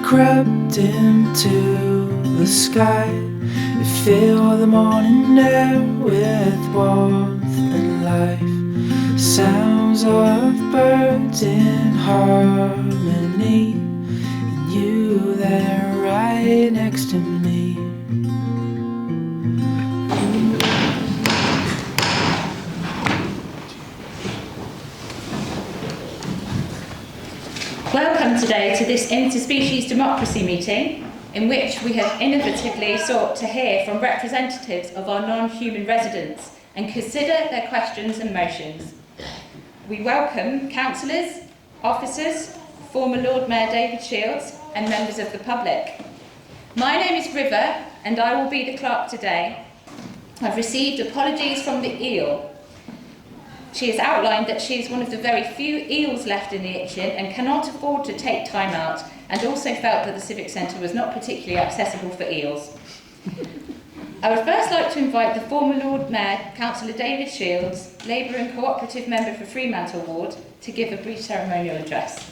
crept into the sky. You fill the morning air with warmth and life. Sounds of birds in harmony, and you there right next to me. Welcome today to this Interspecies Democracy meeting, in which we have innovatively sought to hear from representatives of our non-human residents and consider their questions and motions. We welcome councillors, officers, former Lord Mayor David Shields and members of the public. My name is River and I will be the clerk today. I've received apologies from the eel. She has outlined that she is one of the very few eels left in the Itchen and cannot afford to take time out, and also felt that the Civic Centre was not particularly accessible for eels. I would first like to invite the former Lord Mayor, Councillor David Shields, Labour and Cooperative Member for Fremantle Ward, to give a brief ceremonial address.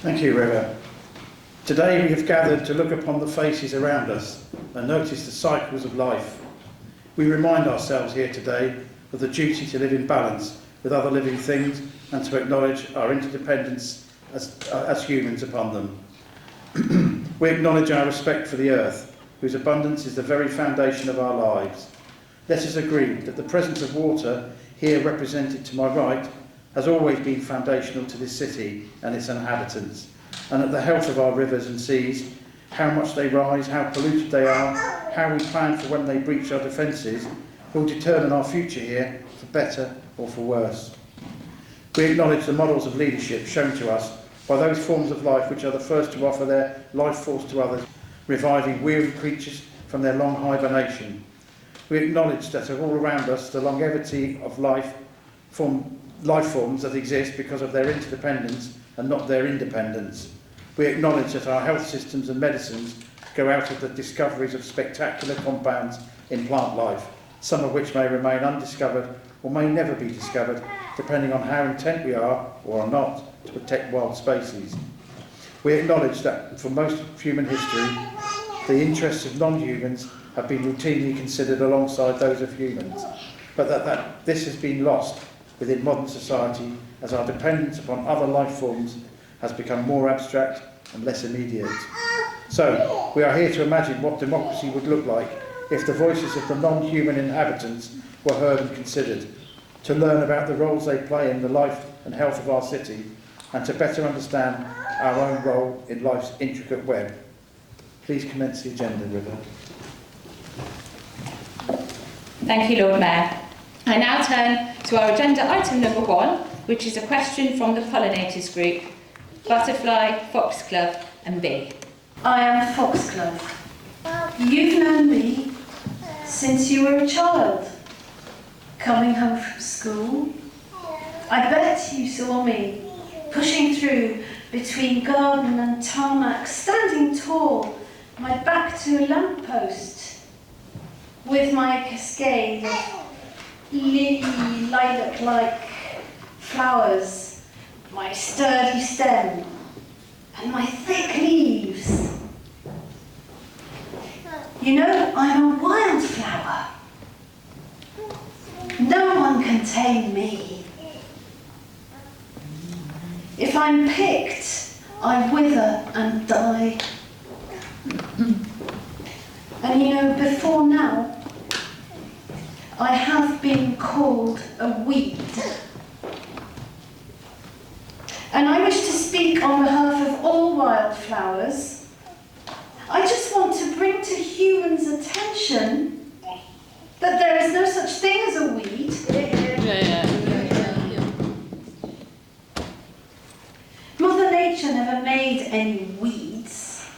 Thank you, River. Today we have gathered to look upon the faces around us and notice the cycles of life. We remind ourselves here today of the duty to live in balance with other living things and to acknowledge our interdependence as humans upon them. We acknowledge our respect for the earth, whose abundance is the very foundation of our lives. Let us agree that the presence of water, here represented to my right, has always been foundational to this city and its inhabitants, and that the health of our rivers and seas, how much they rise, how polluted they are, how we plan for when they breach our defences, will determine our future here for better or for worse. We acknowledge the models of leadership shown to us by those forms of life which are the first to offer their life force to others, reviving weary creatures from their long hibernation. We acknowledge that all around us the longevity of life forms that exist because of their interdependence and not their independence. We acknowledge that our health systems and medicines go out of the discoveries of spectacular compounds in plant life, some of which may remain undiscovered or may never be discovered, depending on how intent we are or are not to protect wild species. We acknowledge that for most of human history, the interests of non-humans have been routinely considered alongside those of humans, but that this has been lost within modern society as our dependence upon other life forms has become more abstract and less immediate. So, we are here to imagine what democracy would look like if the voices of the non-human inhabitants were heard and considered, to learn about the roles they play in the life and health of our city, and to better understand our own role in life's intricate web. Please commence the agenda, River. Thank you, Lord Mayor. I now turn to our agenda item number 1, which is a question from the Pollinators group, Butterfly, Foxglove and Bee. I am Foxglove. You've known me since you were a child, coming home from school. I bet you saw me pushing through between garden and tarmac, standing tall, my back to a lamppost, with my cascade of lily lilac-like flowers, my sturdy stem, and my thick leaves. You know, I'm a wildflower. No one can tame me. If I'm picked, I wither and die. And you know, before now, I have been called a weed. And I wish to speak on behalf of all wildflowers. I just want to bring to humans' attention that there is no such thing as a weed. Mother Nature never made any weeds.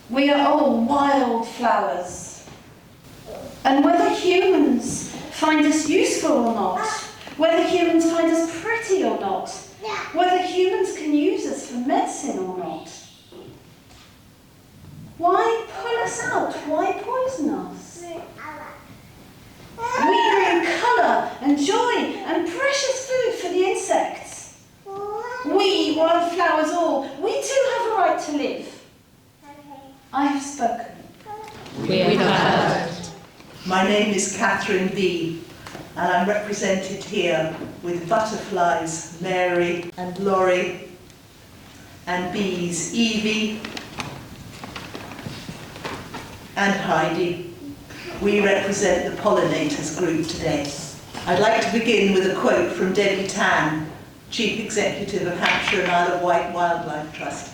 We are all wildflowers. And whether humans find us useful or not, whether humans find us pretty or not, whether humans can use us for medicine or not, why pull us out? Why poison us? We bring colour and joy and precious food for the insects. We, wildflowers all, My name is Catherine B, and I'm represented here with butterflies, Mary and Laurie, and bees, Evie and Heidi. We represent the Pollinators group today. I'd like to begin with a quote from Debbie Tan, Chief Executive of Hampshire and Isle of Wight Wildlife Trust.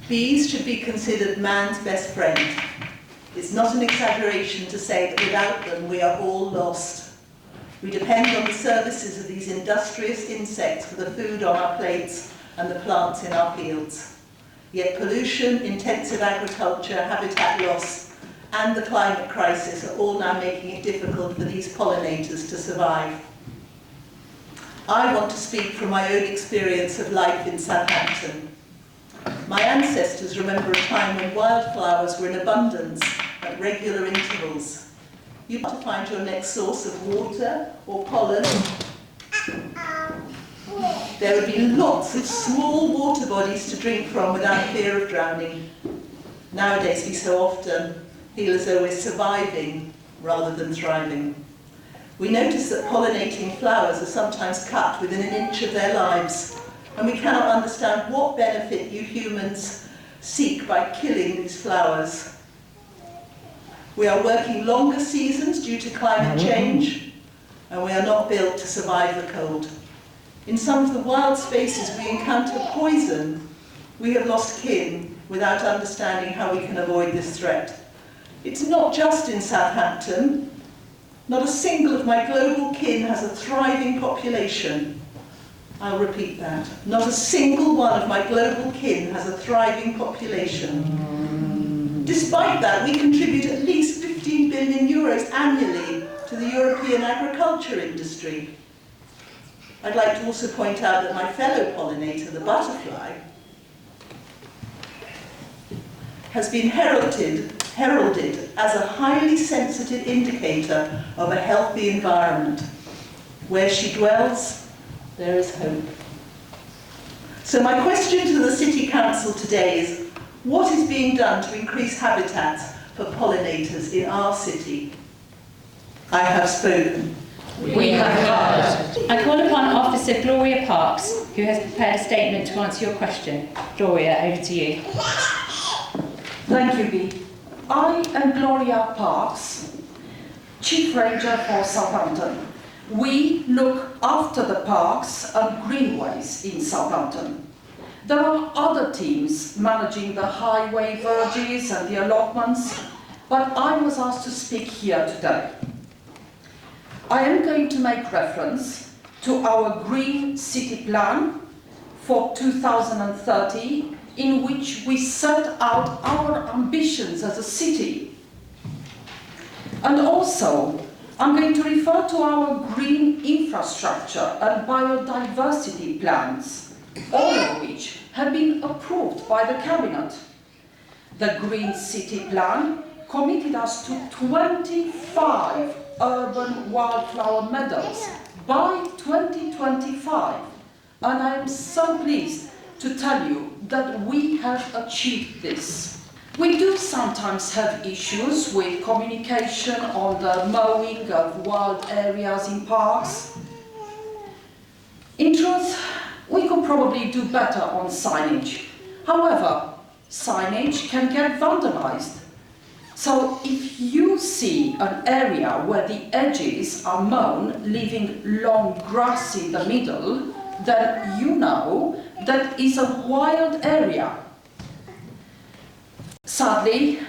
Bees should be considered man's best friend. It's not an exaggeration to say that without them we are all lost. We depend on the services of these industrious insects for the food on our plates and the plants in our fields. Yet pollution, intensive agriculture, habitat loss and the climate crisis are all now making it difficult for these pollinators to survive. I want to speak from my own experience of life in Southampton. My ancestors remember a time when wildflowers were in abundance at regular intervals. You want to find your next source of water or pollen. There would be lots of small water bodies to drink from without fear of drowning. Nowadays we so often feel as though we're surviving rather than thriving. We notice that pollinating flowers are sometimes cut within an inch of their lives, and we cannot understand what benefit you humans seek by killing these flowers. We are working longer seasons due to climate change, and we are not built to survive the cold. In some of the wild spaces we encounter poison. We have lost kin without understanding how we can avoid this threat. It's not just in Southampton. Not a single of my global kin has a thriving population. I'll repeat that. Not a single one of my global kin has a thriving population. Despite that, we contribute at least 15 billion euros annually to the European agriculture industry. I'd like to also point out that my fellow pollinator, the butterfly, has been heralded as a highly sensitive indicator of a healthy environment. Where she dwells, there is hope. So my question to the City Council today is, what is being done to increase habitats for pollinators in our city? I have spoken. We have heard. I call upon Officer Gloria Parks, who has prepared a statement to answer your question. Gloria, over to you. Thank you, Bee. I am Gloria Parks, Chief Ranger for Southampton. We look after the parks and greenways in Southampton. There are other teams managing the highway verges and the allotments, but I was asked to speak here today. I am going to make reference to our Green City Plan for 2030, in which we set out our ambitions as a city. And also, I'm going to refer to our green infrastructure and biodiversity plans, all of which have been approved by the Cabinet. The Green City Plan committed us to 25 urban wildflower meadows by 2025, and I am so pleased to tell you that we have achieved this. We do sometimes have issues with communication on the mowing of wild areas in parks. In truth, we could probably do better on signage. However, signage can get vandalized. So if you see an area where the edges are mown, leaving long grass in the middle, then you know that is a wild area. Sadly,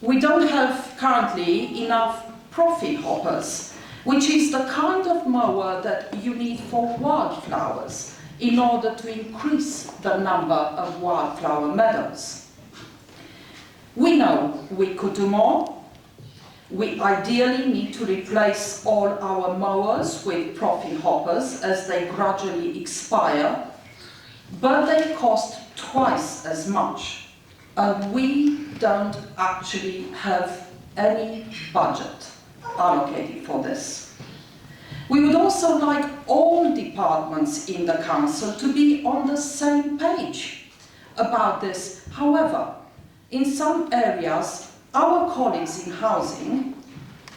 we don't have currently enough prophy hoppers, which is the kind of mower that you need for wildflowers in order to increase the number of wildflower meadows. We know we could do more. We ideally need to replace all our mowers with prophy hoppers as they gradually expire, but they cost twice as much, and we don't actually have any budget allocated for this. We would also like all departments in the council to be on the same page about this. However, in some areas, our colleagues in housing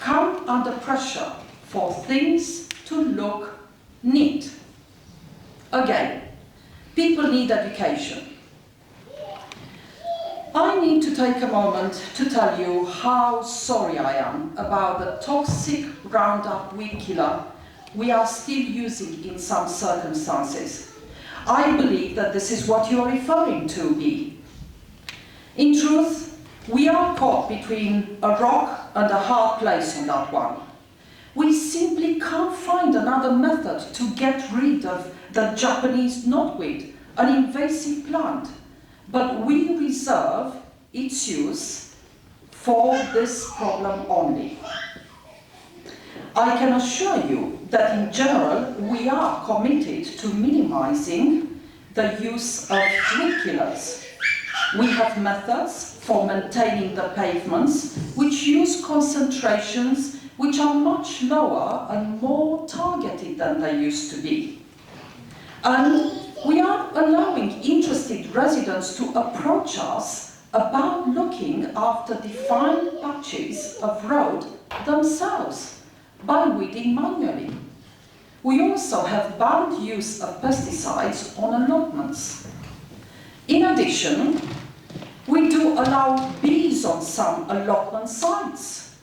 come under pressure for things to look neat. Again, people need education. I need to take a moment to tell you how sorry I am about the toxic Roundup weed killer we are still using in some circumstances. I believe that this is what you are referring to, Bee. In truth, we are caught between a rock and a hard place on that one. We simply can't find another method to get rid of the Japanese knotweed, an invasive plant, but we reserve its use for this problem only. I can assure you that in general we are committed to minimizing the use of weed killers. We have methods for maintaining the pavements which use concentrations which are much lower and more targeted than they used to be. And we are allowing interested residents to approach us about looking after defined patches of road themselves by weeding manually. We also have banned use of pesticides on allotments. In addition, we do allow bees on some allotment sites.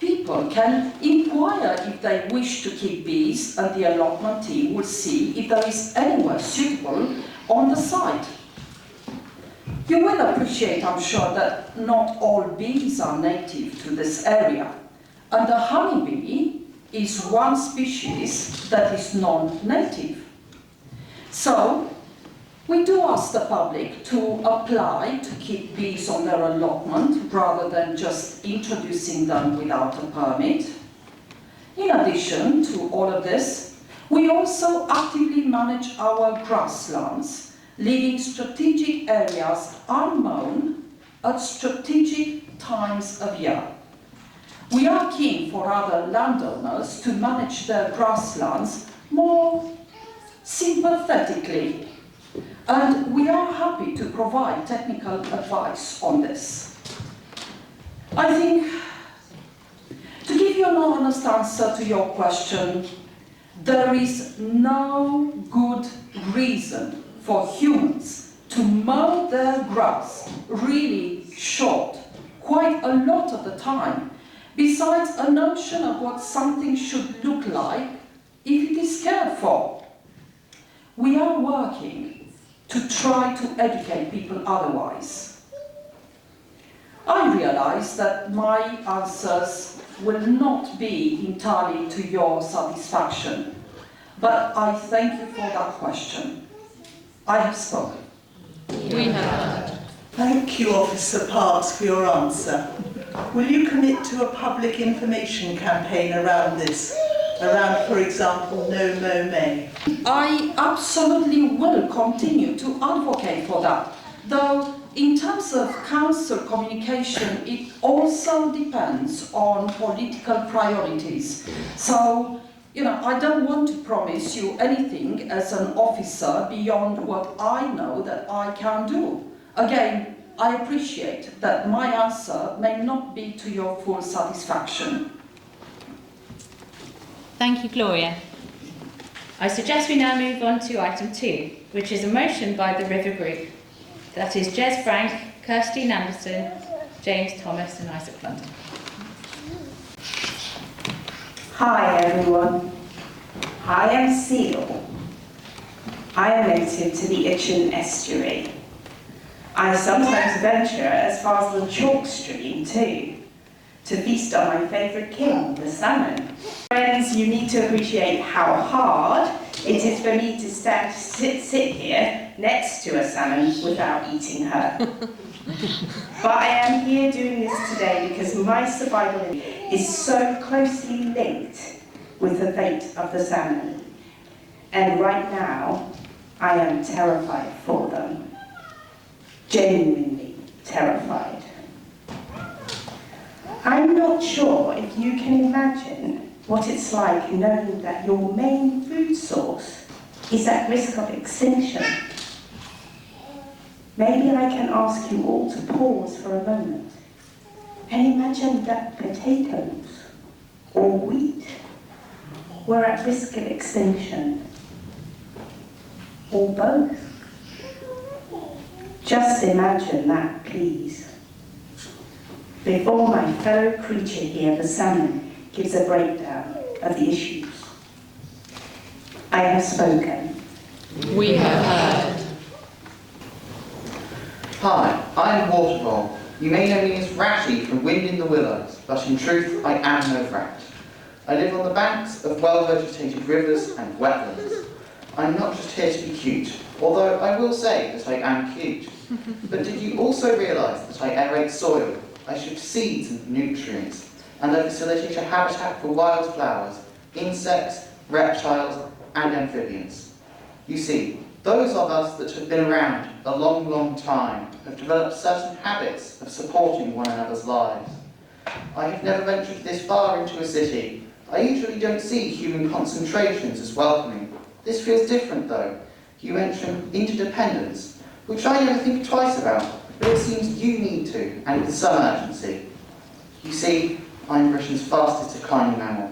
People can inquire if they wish to keep bees, and the allotment team will see if there is anywhere suitable on the site. You will appreciate, I'm sure, that not all bees are native to this area, and the honeybee is one species that is non-native. So, we do ask the public to apply to keep bees on their allotment rather than just introducing them without a permit. In addition to all of this, we also actively manage our grasslands, leaving strategic areas unmown at strategic times of year. We are keen for other landowners to manage their grasslands more sympathetically, and we are happy to provide technical advice on this. I think, to give you an honest answer to your question, there is no good reason for humans to mow their grass really short, quite a lot of the time, besides a notion of what something should look like if it is cared for. We are working to try to educate people otherwise. I realize that my answers will not be entirely to your satisfaction, but I thank you for that question. I have spoken. We have heard. Thank you, Officer Parks, for your answer. Will you commit to a public information campaign around this? Around, for example, No Mow May? I absolutely will continue to advocate for that, though in terms of council communication, it also depends on political priorities. So, I don't want to promise you anything as an officer beyond what I know that I can do. Again, I appreciate that my answer may not be to your full satisfaction. Thank you, Gloria. I suggest we now move on to item 2, which is a motion by the River Group. That is Jez Frank, Kirsty Anderson, James Thomas and Isaac Blunden. Hi everyone, I am Seal. I am native to the Itchen estuary. I sometimes venture as far as the chalkstream too, to feast on my favourite king, the salmon. Friends, you need to appreciate how hard it is for me to sit here next to a salmon without eating her. But I am here doing this today because my survival is so closely linked with the fate of the salmon. And right now, I am terrified for them. Genuinely terrified. I'm not sure if you can imagine what it's like knowing that your main food source is at risk of extinction. Maybe I can ask you all to pause for a moment. And imagine that potatoes or wheat were at risk of extinction, or both. Just imagine that, please. Before my fellow creature here, the salmon, gives a breakdown of the issues. I have spoken. We have heard. Hi, I am Watervole. You may know me as Ratty from Wind in the Willows, but in truth I am no rat. I live on the banks of well-vegetated rivers and wetlands. I'm not just here to be cute, although I will say that I am cute. But did you also realise that I aerate soil, I shift seeds and nutrients, and I facilitate a habitat for wildflowers, insects, reptiles and amphibians? You see, those of us that have been around a long, long time have developed certain habits of supporting one another's lives. I have never ventured this far into a city. I usually don't see human concentrations as welcoming. This feels different though. You mention interdependence, which I never think twice about, but it seems you need to, and with some urgency. You see, I'm Britain's fastest declining mammal.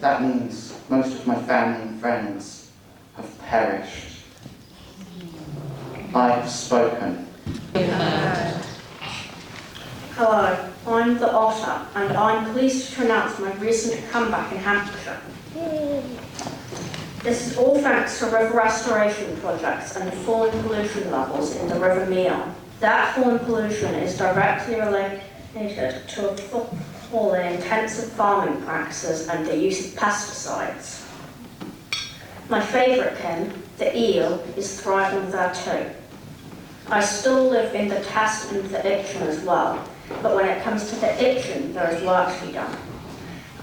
That means most of my family and friends have perished. I have spoken. Hello, I'm the Otter, and I'm pleased to announce my recent comeback in Hampshire. This is all thanks to river restoration projects and the falling pollution levels in the River Meon. That falling pollution is directly related to a fall in intensive farming practices and the use of pesticides. My favourite kin, the eel, is thriving there too. I still live in the Test and the Itchen as well, but when it comes to the Itchen, there is work to be done.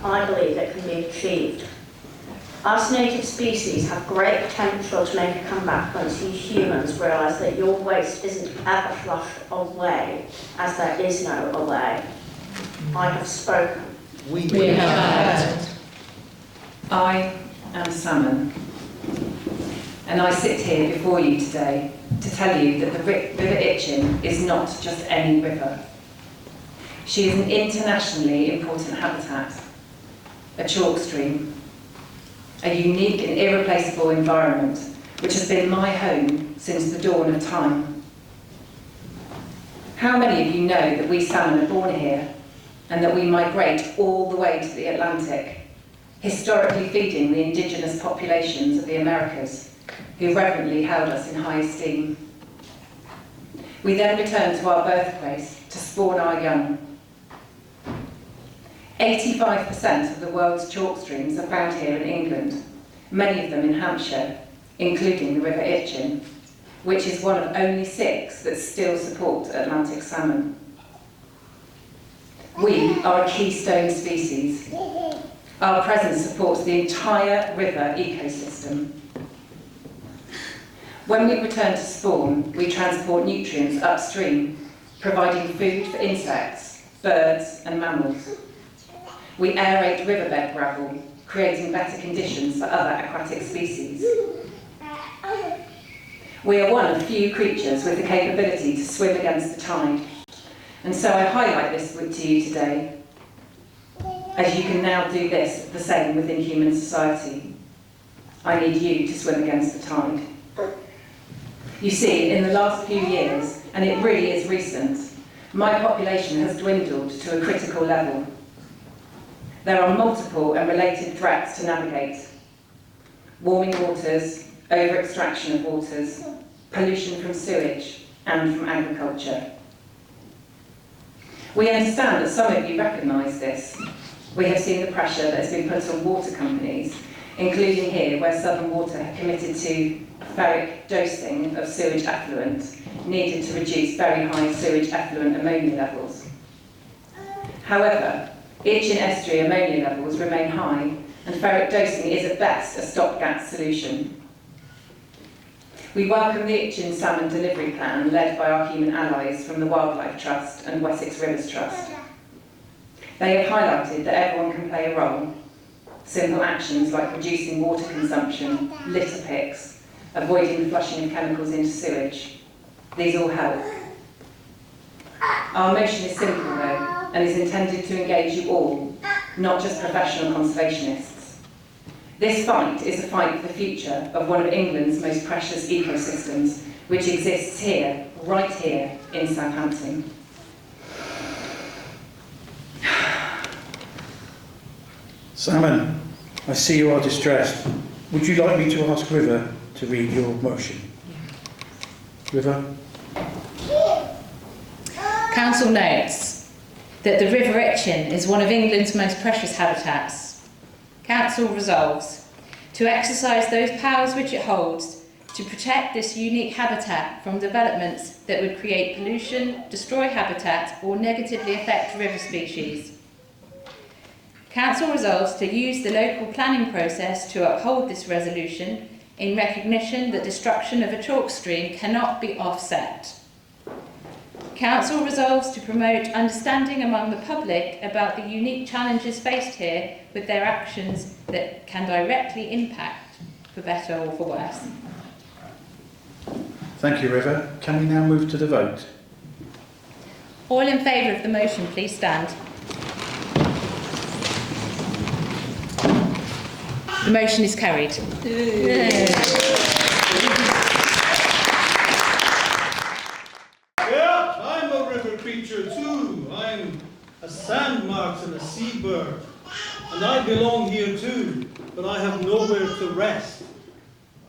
I believe it can be achieved. Us native species have great potential to make a comeback once you humans realise that your waste isn't ever flushed away, as there is no away. I have spoken. We have heard. I am Salmon, and I sit here before you today to tell you that the River Itchen is not just any river. She is an internationally important habitat, a chalkstream, a unique and irreplaceable environment which has been my home since the dawn of time. How many of you know that we salmon are born here and that we migrate all the way to the Atlantic, historically feeding the indigenous populations of the Americas, who reverently held us in high esteem? We then return to our birthplace to spawn our young. 85% of the world's chalk streams are found here in England, many of them in Hampshire, including the River Itchen, which is one of only 6 that still support Atlantic salmon. We are a keystone species. Our presence supports the entire river ecosystem. When we return to spawn, we transport nutrients upstream, providing food for insects, birds and mammals. We aerate riverbed gravel, creating better conditions for other aquatic species. We are one of few creatures with the capability to swim against the tide, and so I highlight this to you today, as you can now do the same within human society. I need you to swim against the tide. You see, in the last few years, and it really is recent, my population has dwindled to a critical level. There are multiple and related threats to navigate: warming waters, over-extraction of waters, pollution from sewage and from agriculture. We understand that some of you recognise this. We have seen the pressure that has been put on water companies, including here where Southern Water have committed to ferric dosing of sewage effluent needed to reduce very high sewage effluent ammonia levels. However, Itchen estuary ammonia levels remain high, and ferric dosing is at best a stopgap solution. We welcome the Itchen Salmon Delivery Plan led by our human allies from the Wildlife Trust and Wessex Rivers Trust. They have highlighted that everyone can play a role. Simple actions like reducing water consumption, litter picks, avoiding the flushing of chemicals into sewage. These all help. Our motion is simple though. and is intended to engage you all, not just professional conservationists. This fight is a fight for the future of one of England's most precious ecosystems, which exists here, right here in Southampton. Salmon, I see you are distressed. Would you like me to ask River to read your motion? River? Council notes that the River Itchen is one of England's most precious habitats. Council resolves to exercise those powers which it holds to protect this unique habitat from developments that would create pollution, destroy habitat or negatively affect river species. Council resolves to use the local planning process to uphold this resolution in recognition that destruction of a chalk stream cannot be offset. Council resolves to promote understanding among the public about the unique challenges faced here with their actions that can directly impact, for better or for worse. Thank you, River. Can we now move to the vote? All in favour of the motion, please stand. The motion is carried. Yeah, I'm a river creature too. I'm a sandmarks and a seabird. And I belong here too, but I have nowhere to rest.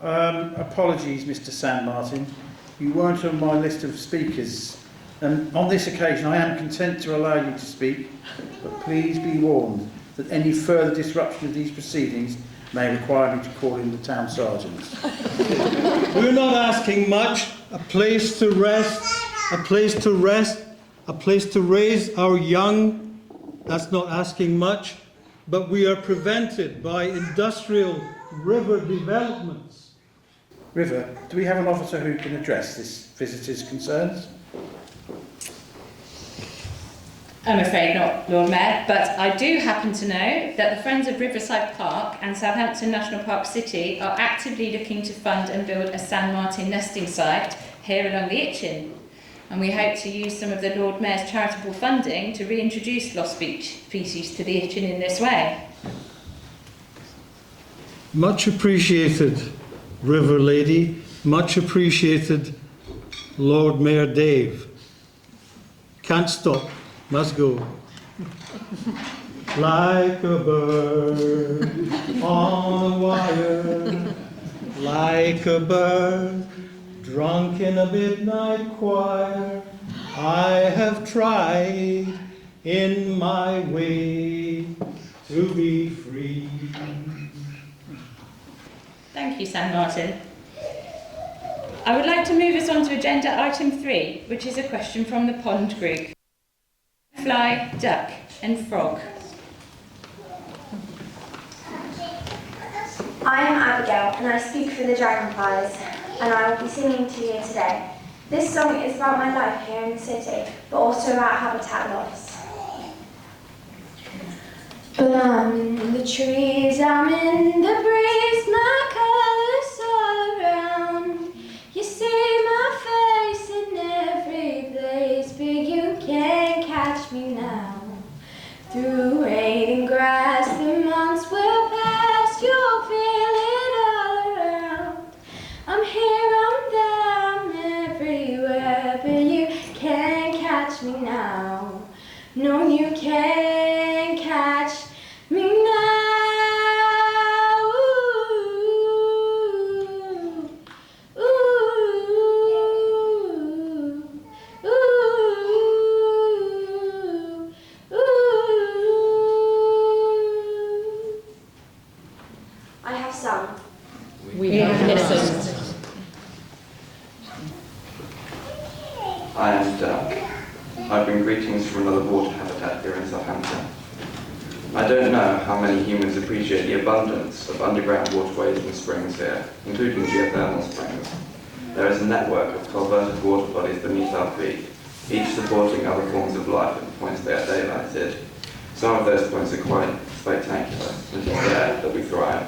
Apologies, Mr. Sandmartin. You weren't on my list of speakers. And on this occasion, I am content to allow you to speak, but please be warned that any further disruption of these proceedings may require me to call in the town sergeant. We're not asking much. A place to rest, a place to rest, a place to raise our young. That's not asking much, but we are prevented by industrial river developments. River, do we have an officer who can address this visitor's concerns? I'm afraid not, Lord Mayor, but I do happen to know that the Friends of Riverside Park and Southampton National Park City are actively looking to fund and build a San Martin nesting site here along the Itchen. And we hope to use some of the Lord Mayor's charitable funding to reintroduce lost species to the Itchen in this way. Much appreciated, River Lady. Much appreciated, Lord Mayor Dave. Can't stop. Must go. Like a bird on a wire, like a bird drunk in a midnight choir, I have tried in my way to be free. Thank you, San Martin. I would like to move us on to agenda item 3, which is a question from the pond group. Fly, duck and frog. I am Abigail and I speak for the dragonflies, and I will be singing to you today. This song is about my life here in the city, but also about habitat loss. But I'm in the trees, I'm in the breeze, my colours all around. You see my face in every place, but you can't catch me now. Through rain and grass, the months will pass, you'll feel it all around. I'm here, I'm there, I'm everywhere, but you can't catch me now. No, you can't catch me now. Ooh, ooh, ooh, ooh. I have sung. We have listened. I am Duck. I bring greetings from another water habitat here in Southampton. I don't know how many humans appreciate the abundance of underground waterways and springs here, including geothermal springs. There is a network of culverted water bodies beneath our feet, each supporting other forms of life at the points they are daylighted. Some of those points are quite spectacular, and it is there that we thrive.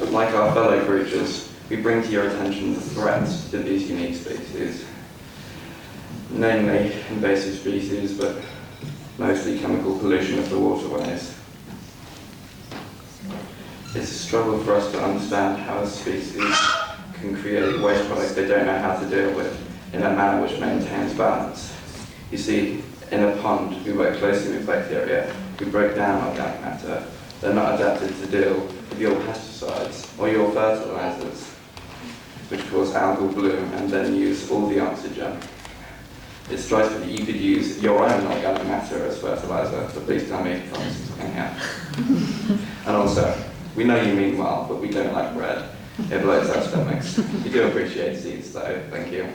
But like our fellow creatures, we bring to your attention the threats to these unique species. namely invasive species, but mostly chemical pollution of the waterways. It's a struggle for us to understand how a species can create waste products they don't know how to deal with in a manner which maintains balance. You see, in a pond, we work closely with bacteria who break down organic matter. They're not adapted to deal with your pesticides or your fertilizers, which cause algal bloom and then use all the oxygen. It strikes me that you could use your own organic matter as fertilizer, but please tell me if this is coming out. And also, we know you mean well, but we don't like bread. It blows our stomachs. We do appreciate seeds though, thank you.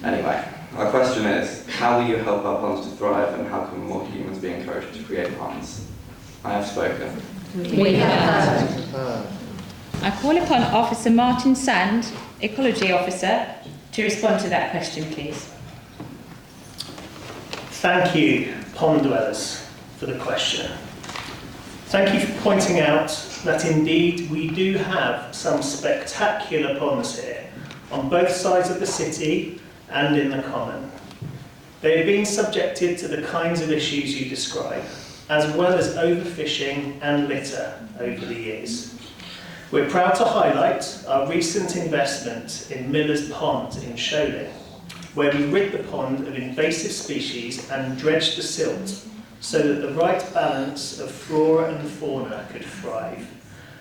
Anyway, our question is, how will you help our ponds to thrive, and how can more humans be encouraged to create ponds? I have spoken. We have. I call upon Officer Martin Sand, Ecology Officer, to respond to that question, please. Thank you, pond dwellers, for the question. Thank you for pointing out that indeed we do have some spectacular ponds here, on both sides of the city and in the common. They have been subjected to the kinds of issues you describe, as well as overfishing and litter over the years. We're proud to highlight our recent investment in Miller's Pond in Sholing, where we rid the pond of invasive species and dredged the silt so that the right balance of flora and fauna could thrive.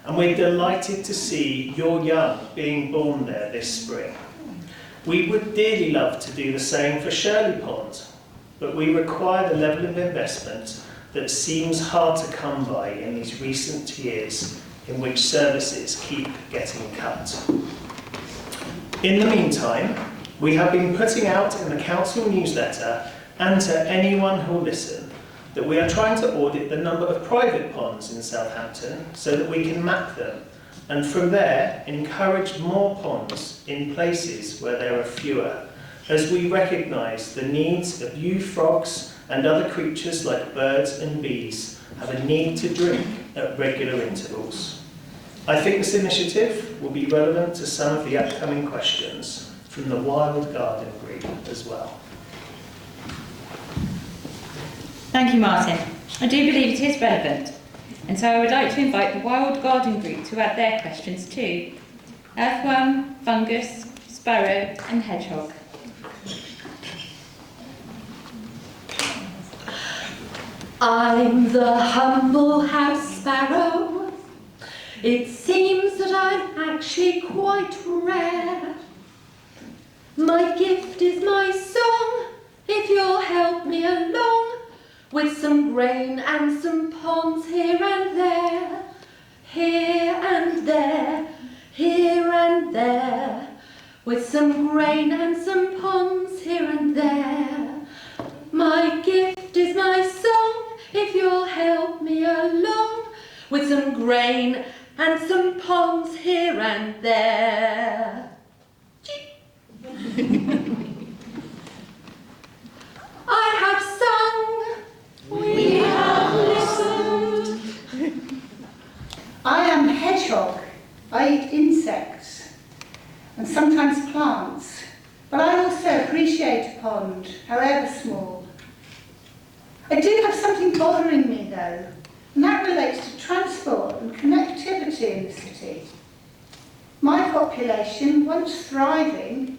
And we're delighted to see your young being born there this spring. We would dearly love to do the same for Shirley Pond, but we require the level of investment that seems hard to come by in these recent years in which services keep getting cut. In the meantime, we have been putting out in the council newsletter and to anyone who will listen that we are trying to audit the number of private ponds in Southampton so that we can map them, and from there encourage more ponds in places where there are fewer, as we recognise the needs of you frogs and other creatures like birds and bees have a need to drink at regular intervals. I think this initiative will be relevant to some of the upcoming questions from the Wild Garden Group as well. Thank you, Martin. I do believe it is relevant, and so I would like to invite the Wild Garden Group to add their questions too. Earthworm, fungus, sparrow and hedgehog. I'm the humble house sparrow. It seems that I'm actually quite rare. My gift is my song, if you'll help me along, with some grain and some ponds here and there, here and there, here and there, with some grain and some ponds here and there. My gift is my song, if you'll help me along, with some grain and some ponds here and there. I have sung, we have listened. I am a hedgehog. I eat insects and sometimes plants, but I also appreciate a pond, however small. I do have something bothering me though, and that relates to transport and connectivity in the city. My population, once thriving,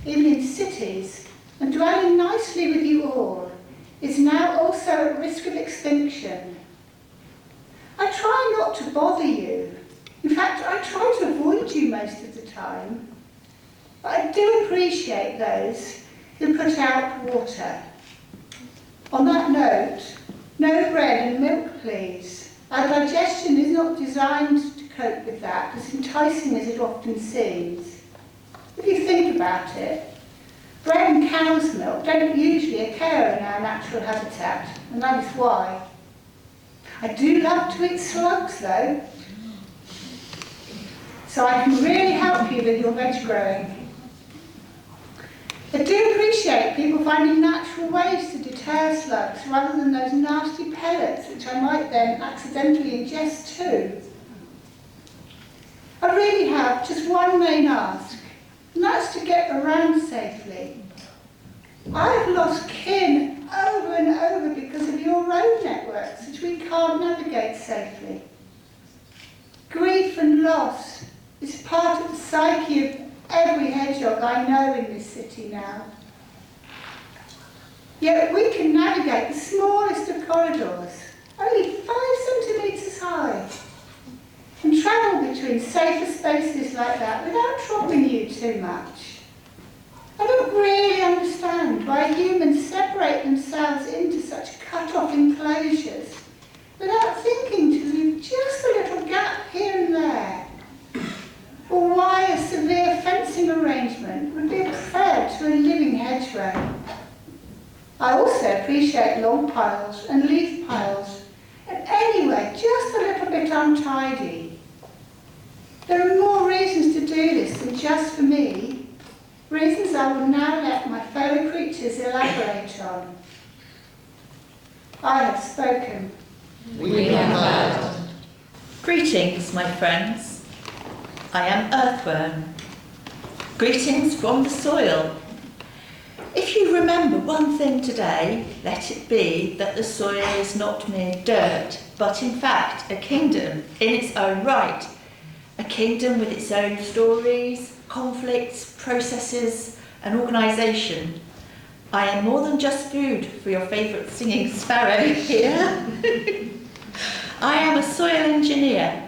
even in cities, and dwelling nicely with you all, is now also at risk of extinction. I try not to bother you. In fact, I try to avoid you most of the time. But I do appreciate those who put out water. On that note, no bread and milk, please. Our digestion is not designed to cope with that, as enticing as it often seems. If you think about it, bread and cow's milk don't usually occur in our natural habitat, and that is why. I do love to eat slugs though, so I can really help you with your veg growing. I do appreciate people finding natural ways to deter slugs rather than those nasty pellets which I might then accidentally ingest too. I really have just one main ask, and that's to get around safely. I've lost kin over and over because of your road networks, which we can't navigate safely. Grief and loss is part of the psyche of every hedgehog I know in this city now. Yet we can navigate the smallest of corridors, only 5 centimetres high, and travel between safer spaces like that without troubling you too much. I don't really understand why humans separate themselves into such cut-off enclosures without thinking to leave just a little gap here and there, or why a severe fencing arrangement would be a threat to a living hedgerow. I also appreciate log piles and leaf piles, and anyway, just a little bit untidy. There are more reasons to do this than just for me, reasons I will now let my fellow creatures elaborate on. I have spoken. We have heard. Greetings, my friends. I am Earthworm. Greetings from the soil. If you remember one thing today, let it be that the soil is not mere dirt, but in fact a kingdom in its own right. A kingdom with its own stories, conflicts, processes and organisation. I am more than just food for your favourite singing sparrow here. I am a soil engineer.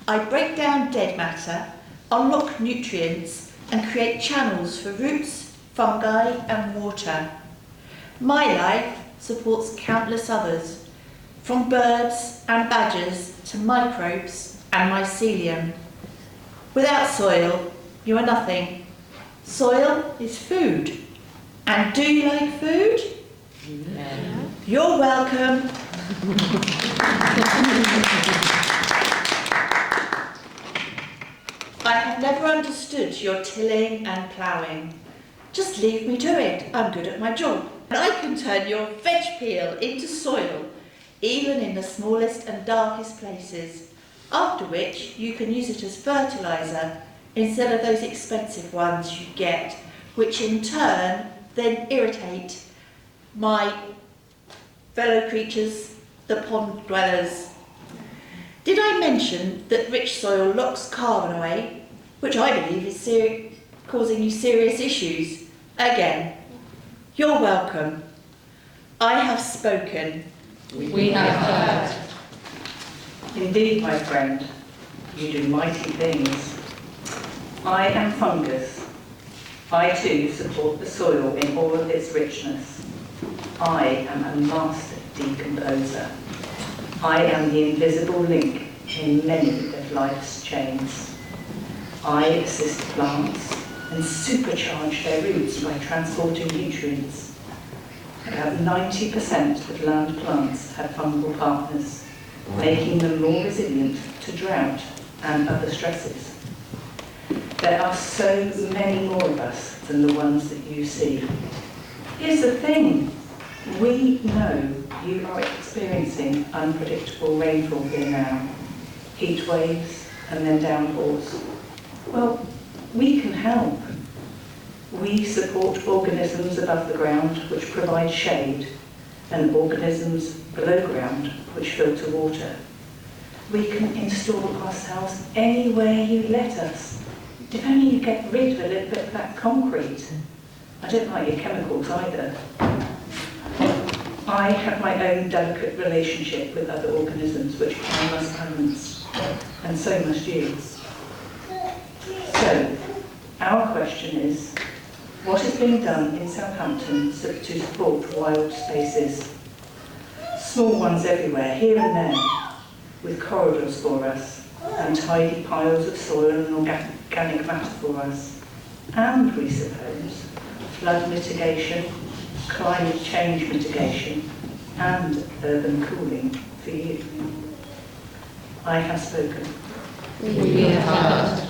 I break down dead matter, unlock nutrients and create channels for roots, fungi and water. My life supports countless others, from birds and badgers to microbes and mycelium. Without soil, you are nothing. Soil is food. And do you like food? Yeah. You're welcome. I have never understood your tilling and ploughing. Just leave me to it. I'm good at my job. And I can turn your veg peel into soil, even in the smallest and darkest places, after which you can use it as fertiliser instead of those expensive ones you get, which in turn then irritate my fellow creatures, the pond dwellers. Did I mention that rich soil locks carbon away, which I believe is causing you serious issues? Again, you're welcome. I have spoken. We have heard. Indeed, my friend, you do mighty things. I am fungus. I too support the soil in all of its richness. I am a master decomposer. I am the invisible link in many of life's chains. I assist plants and supercharge their roots by transporting nutrients. About 90% of land plants have fungal partners, making them more resilient to drought and other stresses. There are so many more of us than the ones that you see. Here's the thing. We know you are experiencing unpredictable rainfall here now, heat waves and then downpours. Well, we can help. We support organisms above the ground which provide shade and organisms below ground which filter water. We can install ourselves anywhere you let us, if only you get rid of a little bit of that concrete. I don't like your chemicals either. I have my own delicate relationship with other organisms which I must balance, and so must you. So, our question is, what is being done in Southampton to support wild spaces? Small ones everywhere, here and there, with corridors for us, and tidy piles of soil and organic matter for us, and, we suppose, flood mitigation, climate change mitigation, and urban cooling for you. I have spoken. We have heard.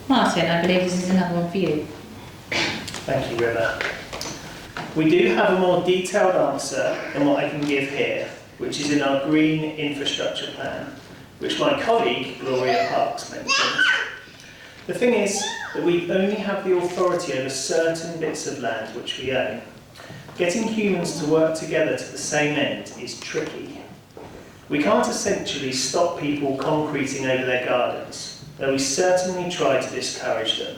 Martin, I believe this is another one for you. Thank you, River. We do have a more detailed answer than what I can give here, which is in our green infrastructure plan, which my colleague Gloria Parks mentioned. The thing is that we only have the authority over certain bits of land which we own. Getting humans to work together to the same end is tricky. We can't essentially stop people concreting over their gardens, though we certainly try to discourage them.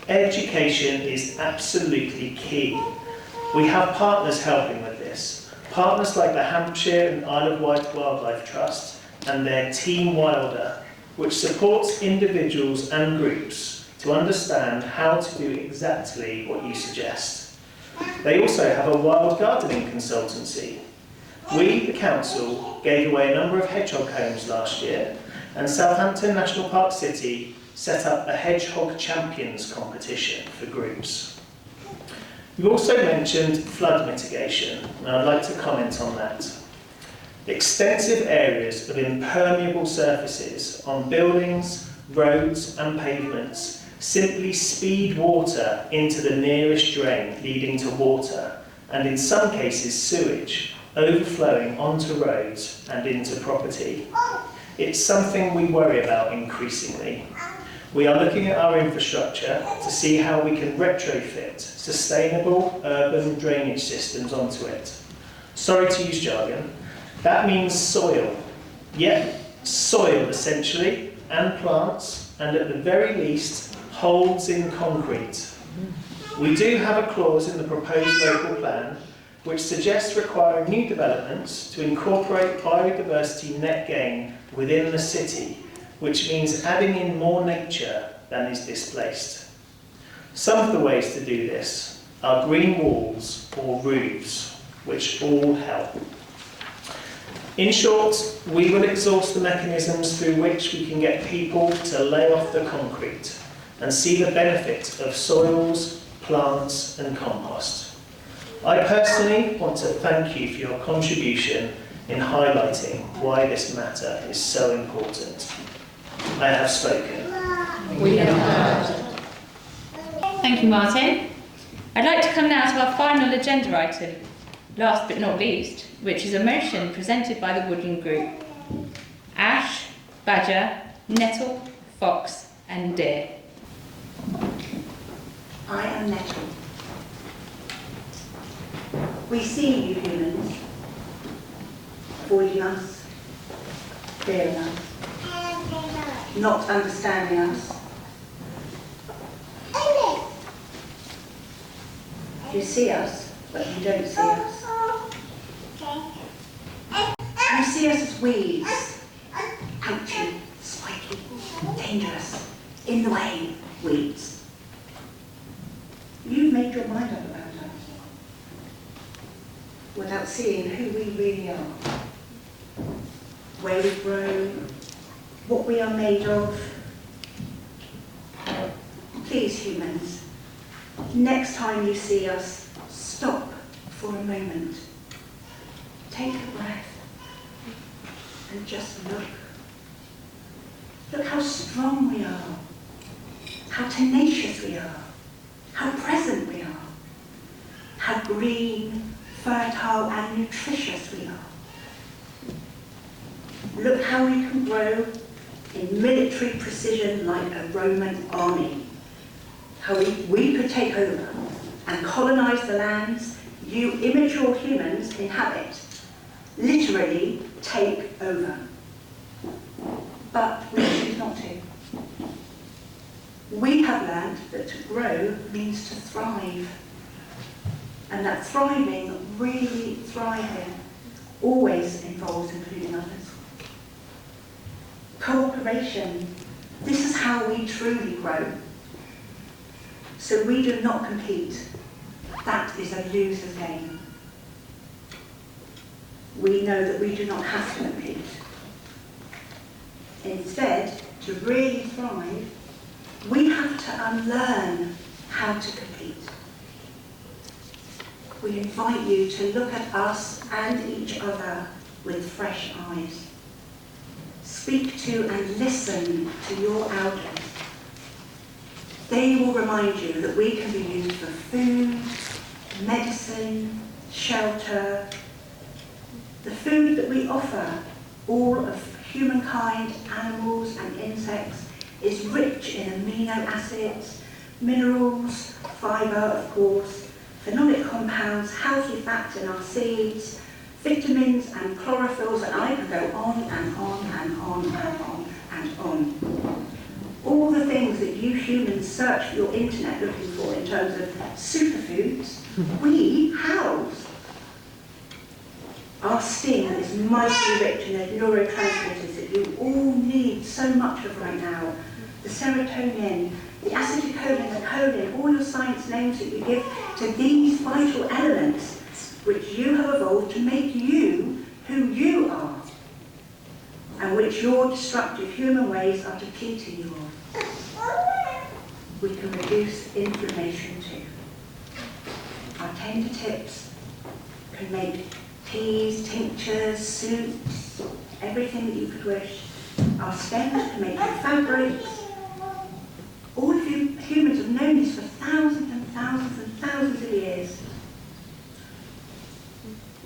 Education is absolutely key. We have partners helping with this. Partners like the Hampshire and Isle of Wight Wildlife Trust and their Team Wilder, which supports individuals and groups to understand how to do exactly what you suggest. They also have a wild gardening consultancy. We, the council, gave away a number of hedgehog homes last year, and Southampton National Park City set up a hedgehog champions competition for groups. You also mentioned flood mitigation, and I'd like to comment on that. Extensive areas of impermeable surfaces on buildings, roads and pavements simply speed water into the nearest drain, leading to water, and in some cases sewage, overflowing onto roads and into property. It's something we worry about increasingly. We are looking at our infrastructure to see how we can retrofit sustainable urban drainage systems onto it. Sorry to use jargon. That means soil. Yeah, soil essentially, and plants, and at the very least, holes in concrete. We do have a clause in the proposed local plan which suggests requiring new developments to incorporate biodiversity net gain within the city, which means adding in more nature than is displaced. Some of the ways to do this are green walls or roofs, which all help. In short, we will exhaust the mechanisms through which we can get people to lay off the concrete and see the benefit of soils, plants and compost. I personally want to thank you for your contribution in highlighting why this matter is so important. I have spoken. We have heard. Thank you, Martin. I'd like to come now to our final agenda item, last but not least, which is a motion presented by the Woodland Group. Ash, badger, nettle, fox and deer. I am nettle. We see you humans, avoiding us, fearing us, not understanding us. You see us, but you don't see us. You see us as weeds, ouchy, spiky, dangerous, in the way weeds. You've made your mind up about us without seeing who we really are, where we grow, what we are made of. Please, humans, next time you see us, stop for a moment. Take a breath and just look. Look how strong we are, how tenacious we are, how present we are, how green, fertile and nutritious we are. Look how we can grow in military precision like a Roman army. How we could take over and colonize the lands you immature humans inhabit. Literally take over. But we choose not to. We have learned that to grow means to thrive. And that thriving, really thriving, always involves including others. Cooperation. This is how we truly grow. So we do not compete. That is a loser's game. We know that we do not have to compete. Instead, to really thrive, we have to unlearn how to compete. We invite you to look at us and each other with fresh eyes. Speak to and listen to your elders. They will remind you that we can be used for food, medicine, shelter. The food that we offer, all of humankind, animals and insects, is rich in amino acids, minerals, fibre of course, phenolic compounds, healthy fats in our seeds, vitamins and chlorophylls, and I can go on and on and on and on and on. All the things that you humans search for your internet looking for in terms of superfoods, we house. Our skin is mightily rich in the neurotransmitters that you all need so much of right now. The serotonin, the acetylcholine, the choline, all your science names that you give to these vital elements which you have evolved to make you who you are, and which your destructive human ways are depleting you of. We can reduce inflammation too. Our tender tips can make teas, tinctures, soups, everything that you could wish. Our stems can make you fabrics. All of you humans have known this for thousands and thousands and thousands of years.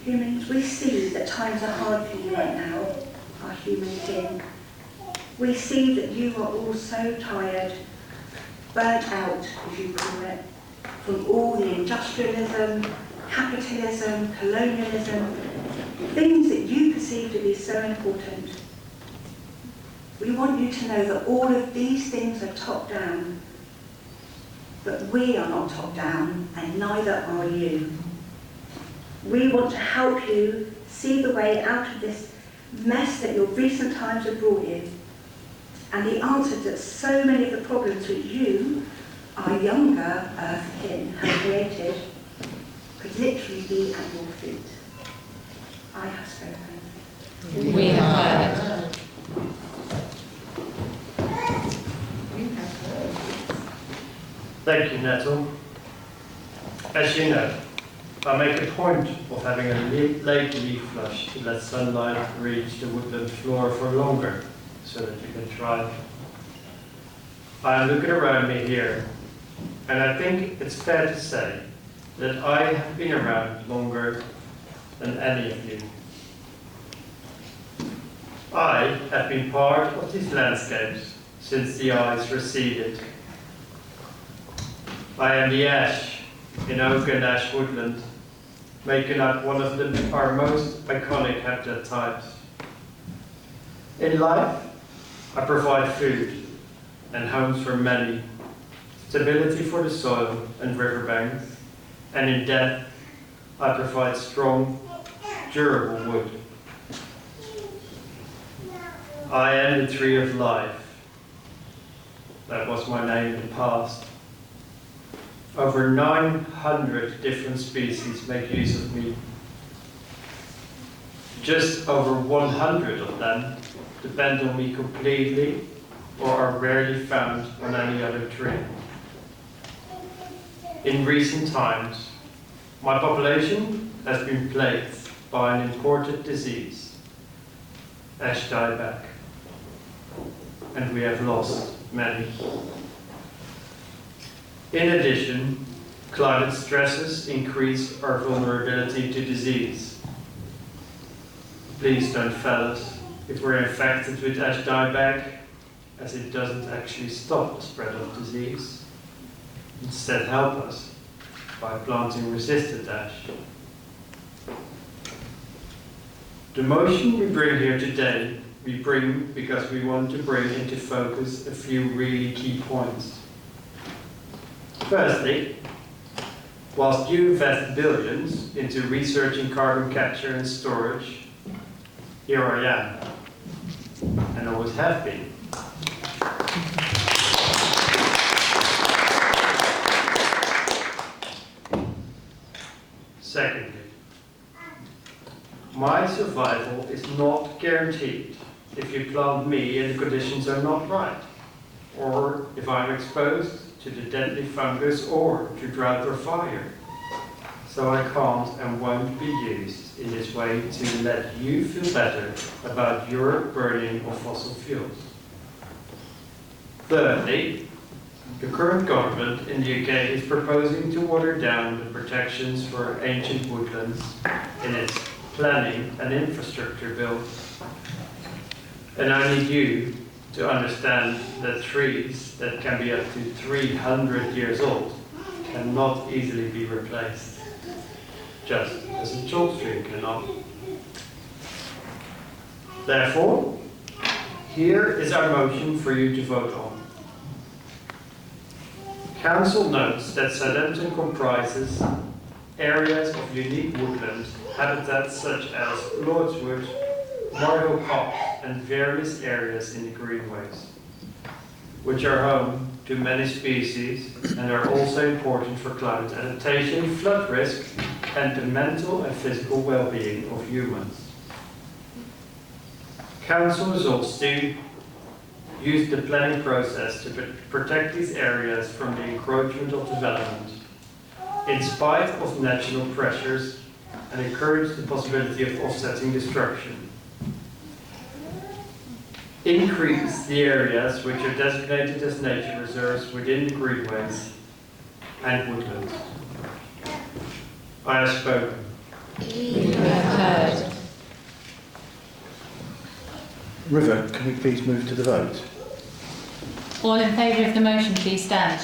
Humans, we see that times are hard for you right now, our human kin. We see that you are all so tired, burnt out, as you call it, from all the industrialism, capitalism, colonialism, things that you perceive to be so important. We want you to know that all of these things are top down, but we are not top down, and neither are you. We want to help you see the way out of this mess that your recent times have brought you, and the answers to so many of the problems which you, our younger Earth-kin, have created could literally be at your feet. I have spoken. We have heard. Thank you, Nettle. As you know, I make a point of having a late leaf flush to let sunlight reach the woodland floor for longer, so that you can thrive. I am looking around me here, and I think it's fair to say that I have been around longer than any of you. I have been part of these landscapes since the ice receded. I am the ash in oak and ash woodland, making up one of our most iconic habitat types. In life, I provide food and homes for many, stability for the soil and riverbanks, and in death, I provide strong, durable wood. I am the tree of life. That was my name in the past. Over 900 different species make use of me. Just over 100 of them depend on me completely or are rarely found on any other tree. In recent times, my population has been plagued by an imported disease, ash dieback, and we have lost many. In addition, climate stresses increase our vulnerability to disease. Please don't fail us if we're infected with ash dieback, as it doesn't actually stop the spread of disease. Instead, help us by planting resistant ash. The motion we bring here today, we bring because we want to bring into focus a few really key points. Firstly, whilst you invest billions into researching carbon capture and storage, here I am, and always have been. Secondly, my survival is not guaranteed if you plant me and the conditions are not right, or if I'm exposed to the deadly fungus or to drought or fire. So I can't and won't be used in this way to let you feel better about your burning of fossil fuels. Thirdly, the current government in the UK is proposing to water down the protections for ancient woodlands in its planning and infrastructure bill. And I need you to understand that trees that can be up to 300 years old cannot easily be replaced, just as a chalkstream cannot. Therefore, here is our motion for you to vote on. Council notes that Southampton comprises areas of unique woodland habitats such as Lordswood, Moorhill Copse and various areas in the greenways, which are home to many species and are also important for climate adaptation, flood risk and the mental and physical well-being of humans. Council resolves to use the planning process to protect these areas from the encroachment of development, in spite of natural pressures, and encourage the possibility of offsetting destruction. Increase the areas which are designated as nature reserves within the greenways and woodlands. I have spoken. You have heard. River, can we please move to the vote? All in favour of the motion, please stand.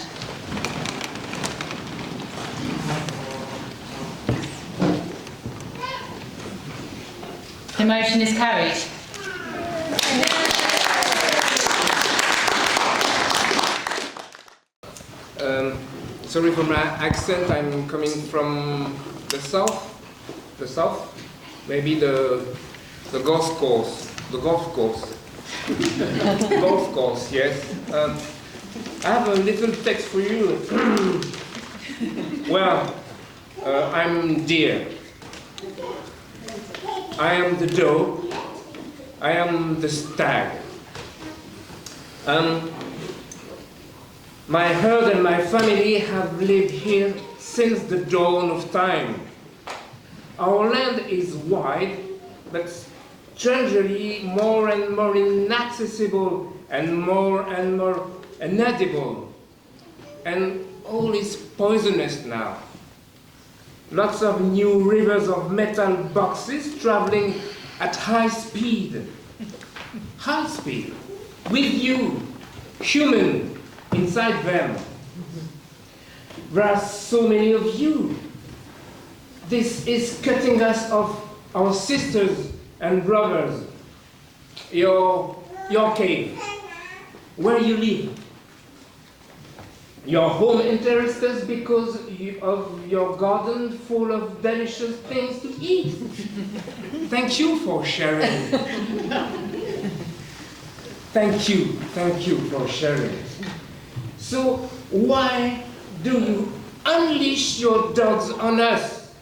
The motion is carried. Sorry for my accent, I'm coming from the south, maybe the golf course, golf course, yes. I have a little text for you. Well, I'm deer. I am the doe. I am the stag. My herd and my family have lived here since the dawn of time. Our land is wide, but strangely more and more inaccessible and more inedible. And all is poisonous now. Lots of new rivers of metal boxes traveling at high speed. High speed. With you, human, inside them. There are so many of you. This is cutting us off our sisters and brothers. Your cave, where you live. Your home interests us because of your garden full of delicious things to eat. Thank you for sharing. Thank you for sharing. So why do you unleash your dogs on us?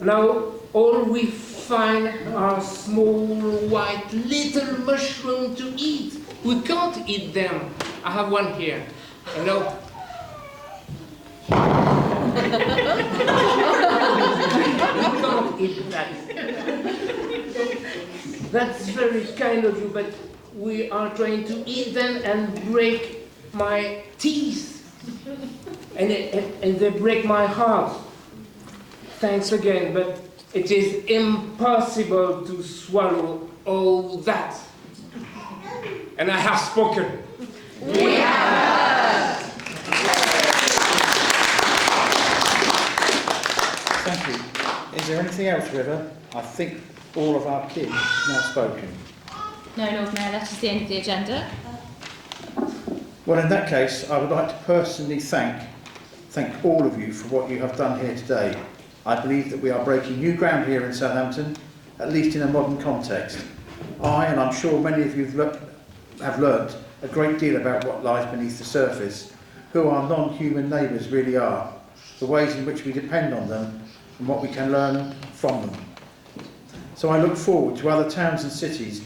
Now all we find are small white little mushrooms to eat. We can't eat them. I have one here. You know. We can't eat that. That's very kind of you, but we are trying to eat them and break my teeth, and they break my heart. Thanks again, but it is impossible to swallow all that. And I have spoken. We have. Thank you. Is there anything else, River? I think all of our kids have now spoken. No, Lord Mayor, that is the end of the agenda. Well, in that case, I would like to personally thank all of you for what you have done here today. I believe that we are breaking new ground here in Southampton, at least in a modern context. I, and I'm sure many of you have learnt a great deal about what lies beneath the surface, who our non-human neighbours really are, the ways in which we depend on them, and what we can learn from them. So I look forward to other towns and cities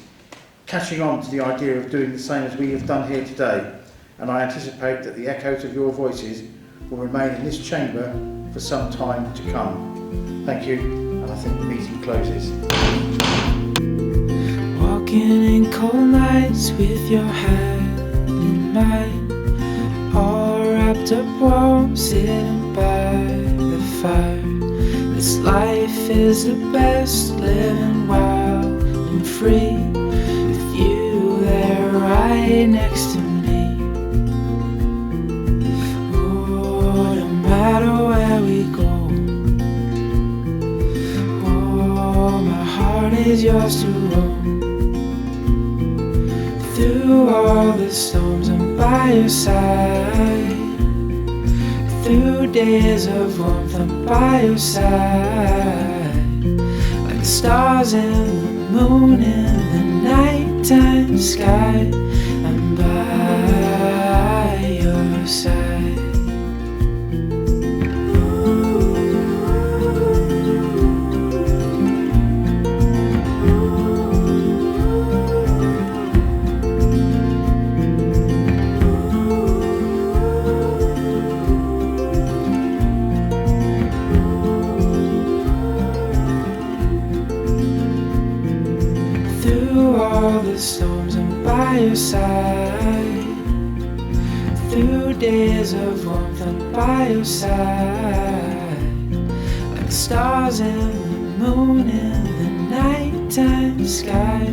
catching on to the idea of doing the same as we have done here today, and I anticipate that the echoes of your voices will remain in this chamber for some time to come. Thank you, and I think the meeting closes. Walking in cold nights with your hand in mine, all wrapped up warm, sitting by the fire. This life is the best, living wild and free, with you there is yours to own. Through all the storms I'm by your side. Through days of warmth I'm by your side. Like the stars and the moon in the nighttime sky, I'm by your side. Through all the storms I'm by your side. Through days of warmth I'm by your side. Like the stars and the moon in the nighttime sky,